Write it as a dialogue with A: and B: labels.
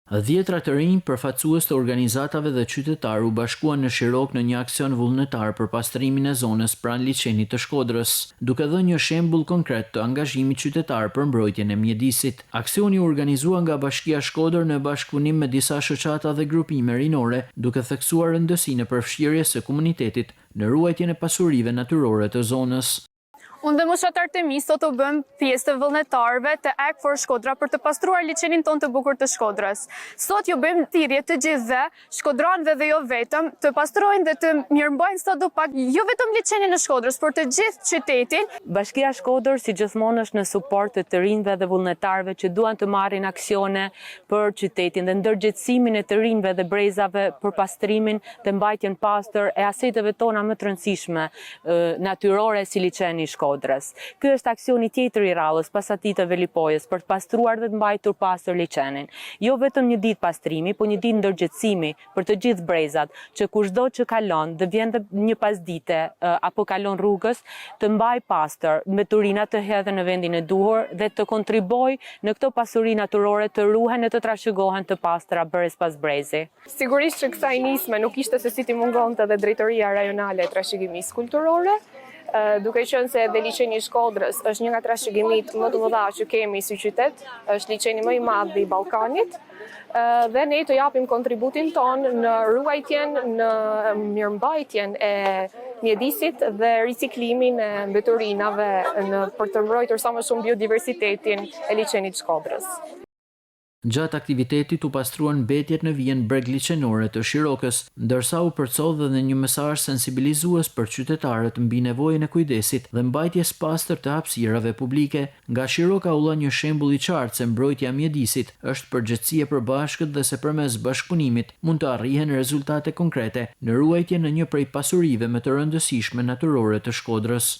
A: Dhjetra të rinj, përfaqësues të organizatave dhe qytetarë u bashkuan në Shirok në një aksion vullnetar për pastrimin e zonës pranë liçenit të Shkodrës, duke dhënë një shembull konkret të angazhimit qytetar për mbrojtjen e mjedisit. Aksioni u organizua nga Bashkia Shkodër në bashkëpunim me disa shoqata dhe grupime rinore, duke theksuar rëndësinë e përfshirjes së komunitetit në ruajtjen e pasurive natyrore të zonës.
B: Unë dhe moshatar të mi sot u bëm pjesë të vullnetarëve të Act for Shkodra për të pastruar liçenin ton të bukur të Shkodrës. Sot ju bëjmë thirrje të gjithëve, shkodranëve dhe jo vetëm, të pastrojnë dhe të mirëmbajnë sadopak jo vetëm liçenin e Shkodrës, por të gjithë qytetin.
C: Bashkia Shkodër si gjithmonë është në suport të rinjve dhe vullnetarëve që duan të marrin aksione për qytetin dhe ndërgjegjësimin e të rinjve dhe brezave për pastrimin dhe mbajtjen pastër e aseteve tona më të rëndësishme natyrore si liçeni i Shkodrës. Ky është aksioni tjetër i radhës pas atij të Velipojës për të pastruar dhe të mbajtur pastër liçenin. Jo vetëm një ditë pastrimi, por një ditë ndërgjegjësimi për të gjithë brezat, që kushdo që kalon dhe vjen një pasdite apo kalon rrugës, të mbaj pastër, me turina të hedhen në vendin e duhur dhe të kontribojë në këto pasuri natyrore të ruhen e të trashëgohen të pastra brez pas brezi.
D: Sigurisht që kësaj nisme nuk ishte se si t'i mungonte dhe drejtoria rajonale e trashëgimisë kulturore, duke qenë se edhe liçeni i Shkodrës është një nga trashëgimit më të mëdha që kemi si qytet, është liçeni më i madh i Ballkanit, dhe ne të japim kontributin ton në ruajtjen, në mirëmbajtjen e mjedisit dhe riciklimin e mbeturinave për të mbrojtur sa më shumë biodiversitetin e liçenit të Shkodrës.
A: Gjatë aktivitetit u pastruan mbetjet në vijen breg liçenore të Shirokës, ndërsa u përcodh edhe një mesazh sensibilizues për qytetarët mbi nevojën e kujdesit dhe mbajtjes pastër të hapësirave publike. Nga Shiroka u dha një shembull i qartë se mbrojtja e mjedisit është përgjegjësi e përbashkët dhe se përmes bashkëpunimit mund të arrihen rezultate konkrete në ruajtjen e një prej pasurive më të rëndësishme natyrore të Shkodrës.